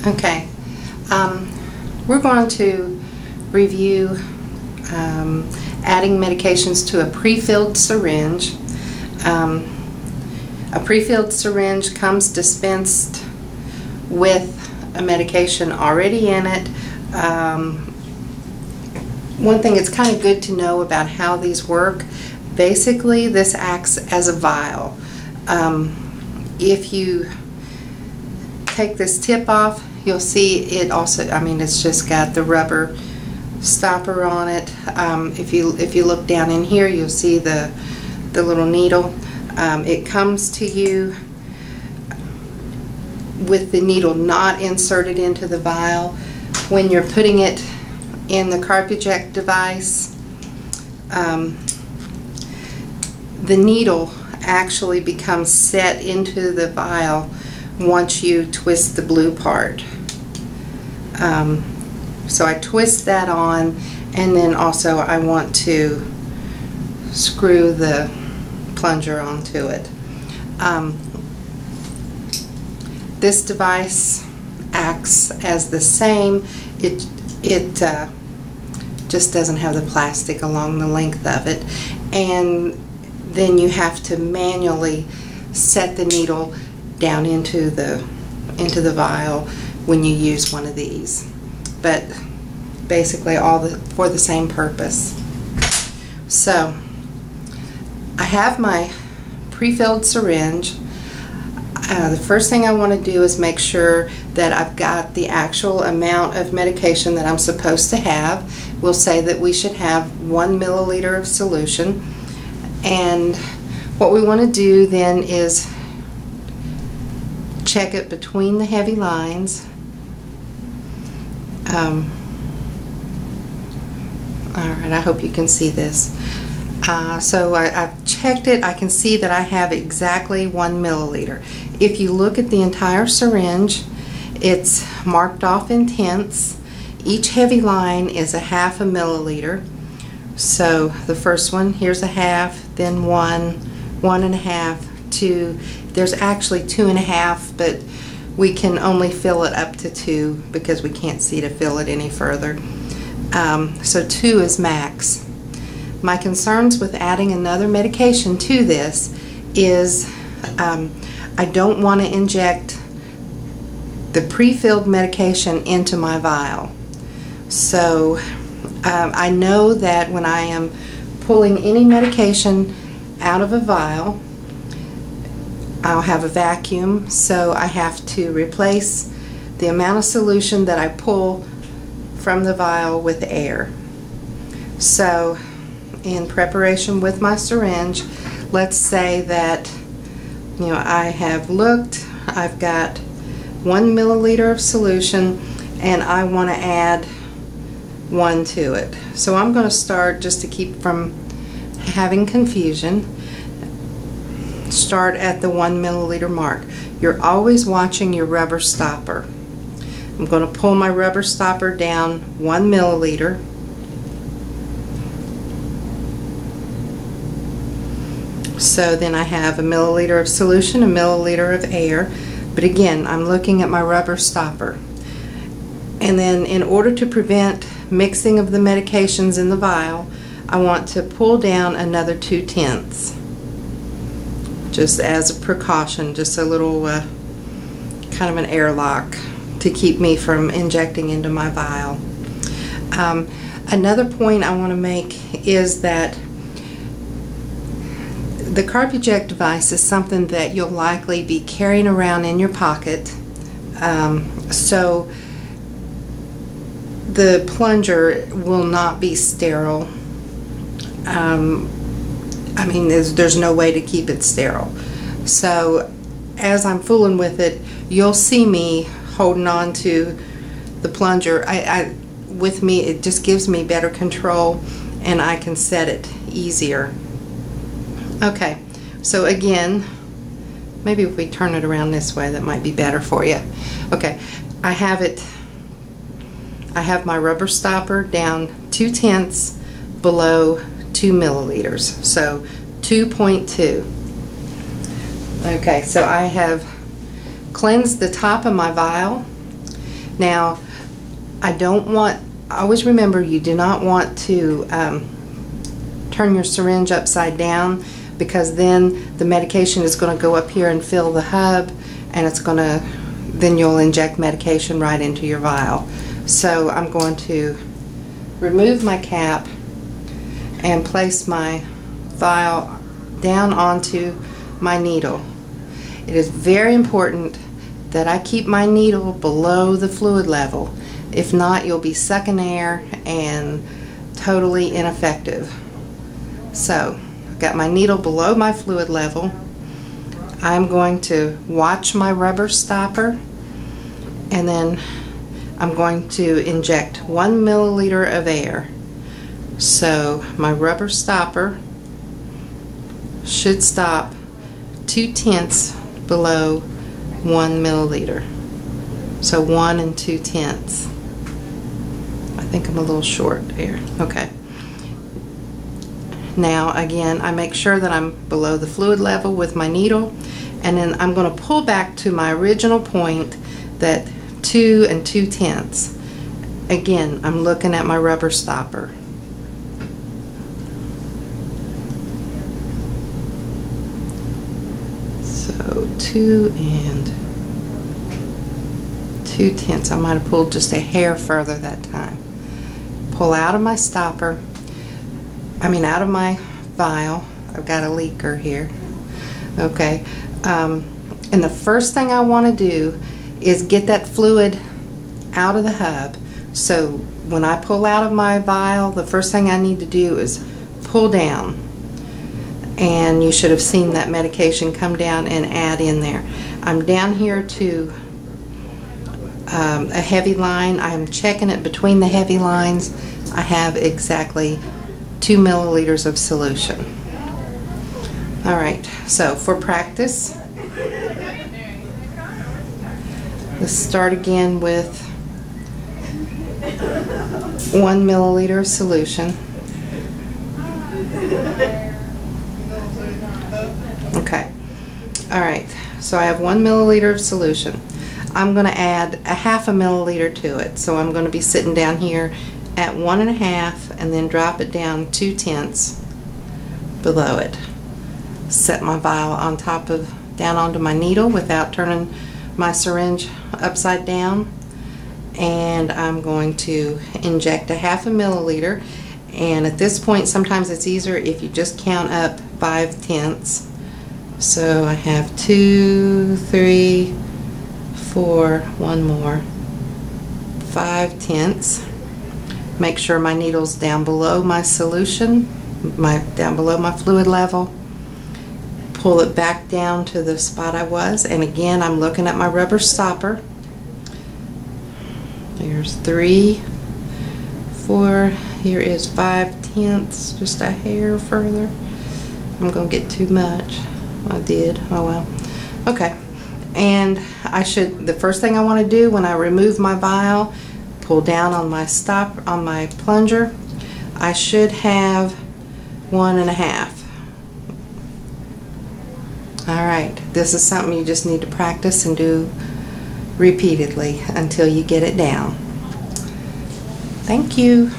Okay, we're going to review adding medications to a pre-filled syringe. A pre-filled syringe comes dispensed with a medication already in it. One thing it's kind of good to know about how these work. Basically, this acts as a vial. If you take this tip off, you'll see it also, it's just got the rubber stopper on it. If you look down in here, you'll see the little needle. It comes to you with the needle not inserted into the vial. When you're putting it in the carb eject device, the needle actually becomes set into the vial once you twist the blue part. So I twist that on, and then also I want to screw the plunger onto it. This device acts as the same. It just doesn't have the plastic along the length of it, and then you have to manually set the needle down into the vial when you use one of these. But basically for the same purpose. So I have my pre-filled syringe. The first thing I want to do is make sure that I've got the actual amount of medication that I'm supposed to have. We'll say that we should have 1 milliliter of solution. And what we want to do then is check it between the heavy lines. Alright, I hope you can see this. So I've checked it. I can see that I have exactly 1 milliliter. If you look at the entire syringe, it's marked off in tenths. Each heavy line is a half a milliliter. So the first one, here's a half, then 1, 1.5, 2. There's actually 2.5, but we can only fill it up to 2 because we can't see to fill it any further. So 2 is max. My concerns with adding another medication to this is I don't want to inject the pre-filled medication into my vial. So I know that when I am pulling any medication out of a vial, I'll have a vacuum, so I have to replace the amount of solution that I pull from the vial with air. So in preparation with my syringe, let's say that I have looked, I've got 1 milliliter of solution and I want to add 1 to it. So I'm going to start, just to keep from having confusion, start at the 1 milliliter mark. You're always watching your rubber stopper. I'm going to pull my rubber stopper down 1 milliliter. So then I have a milliliter of solution, a milliliter of air. But again, I'm looking at my rubber stopper. And then in order to prevent mixing of the medications in the vial, I want to pull down another 2/10, just as a precaution, just a little kind of an airlock to keep me from injecting into my vial. Another point I want to make is that the carb eject device is something that you'll likely be carrying around in your pocket. So the plunger will not be sterile. There's no way to keep it sterile. So as I'm fooling with it, you'll see me holding on to the plunger. With me, it just gives me better control, and I can set it easier. Okay, so again, maybe if we turn it around this way, that might be better for you. Okay, I have my rubber stopper down 2/10 below 2 milliliters, so 2.2. Okay, so I have cleansed the top of my vial, Now, always remember, you do not want to turn your syringe upside down, because then the medication is going to go up here and fill the hub, and then you'll inject medication right into your vial. So I'm going to remove my cap and place my vial down onto my needle. It is very important that I keep my needle below the fluid level. If not, you'll be sucking air and totally ineffective. So, I've got my needle below my fluid level. I'm going to watch my rubber stopper, and then I'm going to inject 1 milliliter of air. So, my rubber stopper should stop 2/10 below 1 milliliter. So 1 2/10. I think I'm a little short there. Okay. Now again, I make sure that I'm below the fluid level with my needle, and then I'm going to pull back to my original point, that 2 2/10. Again, I'm looking at my rubber stopper. So 2 2/10. I might have pulled just a hair further that time. Pull out of my stopper, out of my vial. I've got a leaker here. Okay. And the first thing I want to do is get that fluid out of the hub. So when I pull out of my vial, the first thing I need to do is pull down. And you should have seen that medication come down and add in there. I'm down here to a heavy line. I'm checking it between the heavy lines. I have exactly 2 milliliters of solution. Alright, so for practice, let's start again with 1 milliliter of solution. Okay, alright, so I have 1 milliliter of solution. I'm going to add a half a milliliter to it. So I'm going to be sitting down here at 1 1/2 and then drop it down 2/10 below it. Set my vial on top of, down onto my needle without turning my syringe upside down. And I'm going to inject a half a milliliter. And at this point, sometimes it's easier if you just count up 5/10. So I have 2, 3, 4, one more, 5/10. Make sure my needle's down below my solution, down below my fluid level. Pull it back down to the spot I was, and again I'm looking at my rubber stopper. There's 3, 4, here is 5/10, just a hair further. I'm going to get too much. I did, oh well. Okay, and the first thing I want to do when I remove my vial, pull down on my plunger, I should have 1 1/2. Alright, this is something you just need to practice and do repeatedly until you get it down. Thank you.